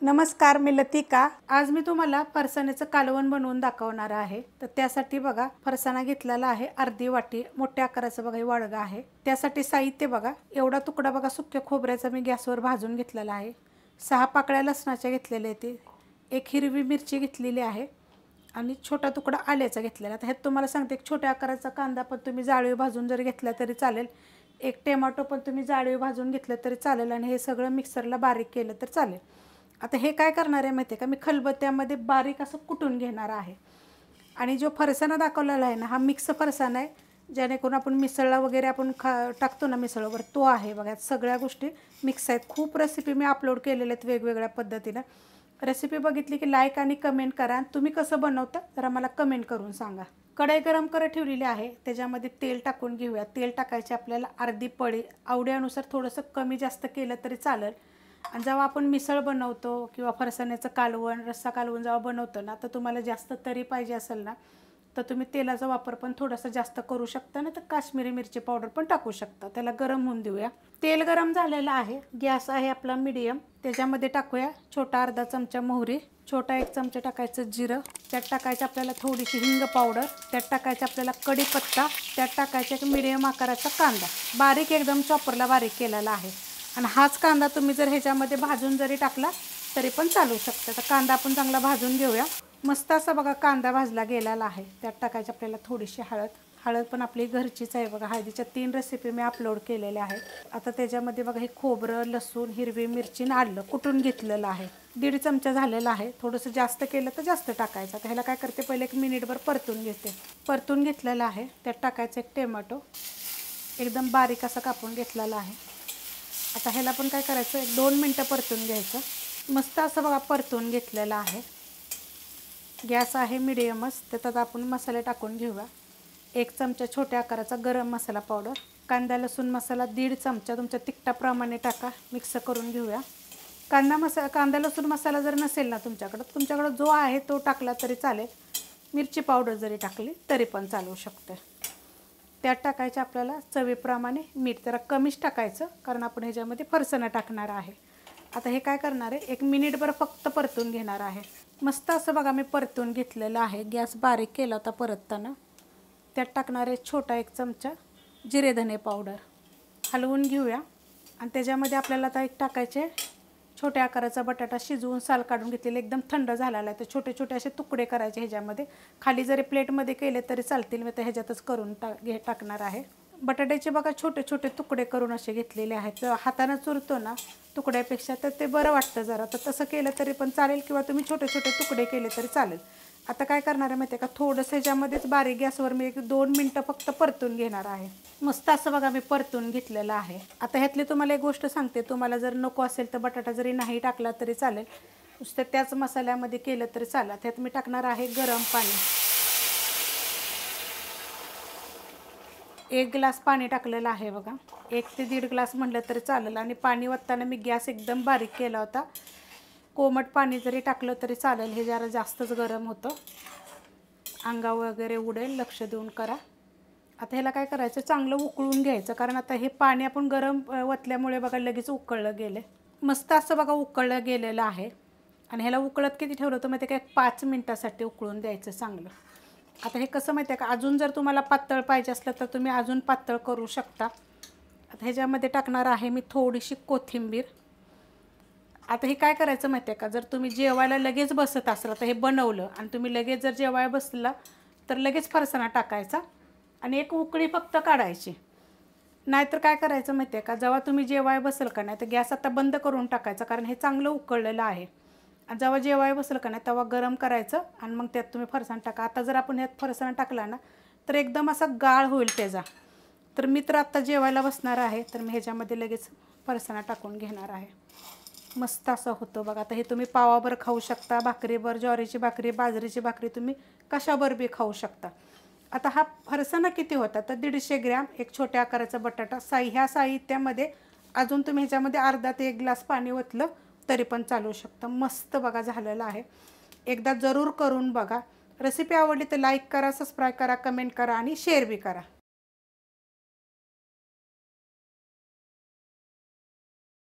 नमस्कार, मी लतिका। आज मी तुम्हाला फरसाण्याचं कालवण बनवून दाखवणार आहे। तर त्यासाठी बघा, फरसाणा घेतलेला आहे अर्धी वाटी, मोठ्या आकाराचा बघा वाडगा आहे। त्यासाठी साहित्य बघा, एवढा तुकडा बघा सुक्या खोबऱ्याचा मी गॅसवर भाजून घेतलेला आहे। 6 पाकळ्या लसणाच्या घेतलेल्या आहेत, एक हिरवी मिरची घेतलेली आहे आणि छोटा तुकडा आल्याचा घेतलेला। तर ह्यात तुम्हाला सांगते, एक छोट्या आकाराचा कांदा पण तुम्ही जाळीवर भाजून जर घेतला तरी चालेल, एक टोमॅटो पण तुम्ही जाळीवर भाजून घेतलं तरी चालेल आणि हे सगळं मिक्सरला बारीक केलं तर चालेल। आता हे काय करणार आहे माहिती आहे का, मी खलबत्त्यामध्ये बारीक असं कुटून घेणार आहे। आणि जो फरसाणा दाखवलेला आहे ना, हा मिक्स फरसाणा आहे, जेणेकरून आपण मिसळला वगैरे आपण टाकतो ना मिसळवर, तो आहे बघा। सगळ्या गोष्टी मिक्स आहेत। खूप रेसिपी मी अपलोड केलेल्या आहेत वेगवेगळ्या पद्धतीनं। रेसिपी बघितली की लाईक आणि कमेंट करा। तुम्ही कसं बनवता जरा मला कमेंट करून सांगा। कढई गरम करत ठेवलेली आहे, त्याच्यामध्ये तेल टाकून घेऊया। तेल टाकायचे आपल्याला अर्धी पळी, आवडीनुसार थोडंसं कमी जास्त केलं तरी चालेल। आणि जेव्हा आपण मिसळ बनवतो किंवा फरसाण्याचं कालवण, रस्सा कालवण जेव्हा बनवतो ना, तर तुम्हाला जास्त तरी पाहिजे असेल ना, तर तुम्ही तेलाचा वापर पण थोडासा जास्त करू शकता ना, तर काश्मीरी मिरची पावडर पण टाकू शकता। त्याला गरम होऊन देऊया। तेल गरम झालेलं आहे, गॅस आहे आपला मीडियम। त्याच्यामध्ये टाकूया छोटा अर्धा चमचा मोहरी, छोटा 1 चमचा टाकायचं जिरं, त्यात टाकायचं आपल्याला थोडीशी हिंग पावडर, त्यात टाकायचं आपल्याला कढीपत्ता, त्यात टाकायचा एक मीडियम आकाराचा कांदा, बारीक एकदम चॉपरला बारीक केलेला आहे। आणि हाच कांदा तुम्ही जर ह्याच्यामध्ये भाजून जरी टाकला तरी पण चालू शकतं। तर कांदा आपण चांगला भाजून घेऊया। मस्त असा बघा कांदा भाजला गेलेला आहे। त्यात टाकायची आपल्याला थोडीशी हळद, हळद पण आपली घरचीच आहे बघा। हळदीच्या 3 रेसिपी मी अपलोड केलेल्या आहेत। आता त्याच्यामध्ये बघा हे खोबरं, लसूण, हिरवी मिरची आणि आलं कुटून घेतलेलं आहे, 1.5 चमचा झालेला आहे। थोडंसं जास्त केलं तर जास्त टाकायचं। तर ह्याला काय करते, पहिले 1 मिनिटभर परतून घेते। परतून घेतलेलं आहे, त्यात टाकायचं एक टोमॅटो एकदम बारीक असा कापून घेतलेला आहे। आता ह्याला पण काय करायचं, 1-2 मिनटं परतून घ्यायचं। मस्त असं बघा परतून घेतलेलं आहे। गॅस आहे मीडियमच। त्यात आपण मसाले टाकून घेऊया। 1 चमचा छोट्या आकाराचा गरम मसाला पावडर, कांदा लसूण मसाला 1.5 चमचा तुमच्या तिखटाप्रमाणे टाका, मिक्स करून घेऊया। कांदा लसूण मसाला जर नसेल ना तुमच्याकडं जो आहे तो टाकला तरी चालेल। मिरची पावडर जरी टाकली तरी पण चालू शकते। त्यात टाकायचं आपल्याला चवीप्रमाणे मीठ, जरा कमीच टाकायचं कारण आपण ह्याच्यामध्ये फरसाणा टाकणार आहे। आता हे काय करणार आहे, 1 मिनिटभर फक्त परतून घेणार आहे। मस्त असं बघा मी परतून घेतलेलं आहे। गॅस बारीक केला होता परतताना। त्यात टाकणार आहे छोटा 1 चमचा जिरे धने पावडर, हलवून घेऊया। आणि त्याच्यामध्ये आपल्याला आता एक टाकायचे छोट्या आकाराचा बटाटा शिजवून साल काढून घेतलेले, एकदम थंड झालेला आहे। तर छोटे छोटे असे तुकडे करायचे ह्याच्यामध्ये, खाली जरी प्लेटमध्ये केले तरी चालतील, मी तर ह्याच्यातच करून टाकणार आहे। बटाट्याचे बघा छोटे छोटे तुकडे करून असे घेतलेले आहेत। हाताने चुरतो ना तुकड्यापेक्षा, तर ते बरं वाटतं जरा, तर तसं केलं तरी पण चालेल किंवा तुम्ही छोटे छोटे तुकडे केले तरी चालेल। आता काय करणार आहे माहिती आहे का, थोडंसं ह्याच्यामध्येच बारीक गॅसवर मी 1-2 मिनटं फक्त परतून घेणार आहे। मस्त असं बघा मी परतून घेतलेलं आहे। आता ह्यातली तुम्हाला एक गोष्ट सांगते, तुम्हाला जर नको असेल तर बटाटा जरी नाही टाकला तरी चालेल, नुसतं त्याच मसाल्यामध्ये केलं तरी चालेल। त्यात मी टाकणार आहे गरम पाणी, 1 ग्लास पाणी टाकलेलं आहे बघा। 1 ते 1.5 ग्लास म्हटलं तरी चालेल। आणि पाणी ओतताना मी गॅस एकदम बारीक केला होता। कोमट पाणी जरी टाकलं तरी चालेल, हे जरा जास्तच गरम होतं, अंगा वगैरे उडेल, लक्ष देऊन करा। आता ह्याला काय करायचं, चांगलं उकळून घ्यायचं, कारण आता हे पाणी आपण गरम ओतल्यामुळे बघा लगेच उकळलं गेलं। मस्त असं बघा उकळलं गेलेलं आहे। आणि ह्याला उकळत किती ठेवलं होतं माहिती आहे का, 5 मिनटासाठी उकळून द्यायचं चांगलं। आता हे कसं माहिती आहे का, अजून जर तुम्हाला पातळ पाहिजे असलं तर तुम्ही अजून पातळ करू शकता। आता ह्याच्यामध्ये टाकणार आहे मी थोडीशी कोथिंबीर। आता हे काय करायचं माहिती आहे का, जर तुम्ही जेवायला लगेच बसत असाल, तर हे बनवलं आणि तुम्ही लगेच जर जेवायला बसला तर लगेच फरसाणा टाकायचा आणि एक उकळी फक्त काढायची। नाहीतर काय करायचं माहिती आहे का, जेव्हा तुम्ही जेवायला बसेल का नाही, तर गॅस आता बंद करून टाकायचा, कारण हे चांगलं उकळलेलं आहे। आणि जेव्हा जेवायला बसेल का नाही तेव्हा गरम करायचं आणि मग त्यात तुम्ही फरसाणा टाका। आता जर आपण ह्यात फरसाणा टाकला ना तर एकदम असा गाळ होईल त्याचा। तर मी तर आत्ता जेवायला बसणार आहे, तर मी ह्याच्यामध्ये लगेच फरसाणा टाकून घेणार आहे। मस्त असं होतं बघा। आता हे तुम्ही पावाबर खाऊ शकता, भाकरीवर, ज्वारीची भाकरी, बाजरीची भाकरी, तुम्ही कशावर बी खाऊ शकता। आता हा फरसाणा किती होता, तर 150 ग्रॅम, 1 छोट्या आकाराचा बटाटा, ह्या साहित्यामध्ये अजून तुम्ही ह्याच्यामध्ये अर्धा ते 1 ग्लास पाणी ओतलं तरी पण चालू शकतं। मस्त बघा झालेलं आहे। एकदा जरूर करून बघा। रेसिपी आवडली तर लाईक करा, सबस्क्राईब करा, कमेंट करा आणि शेअर बी करा।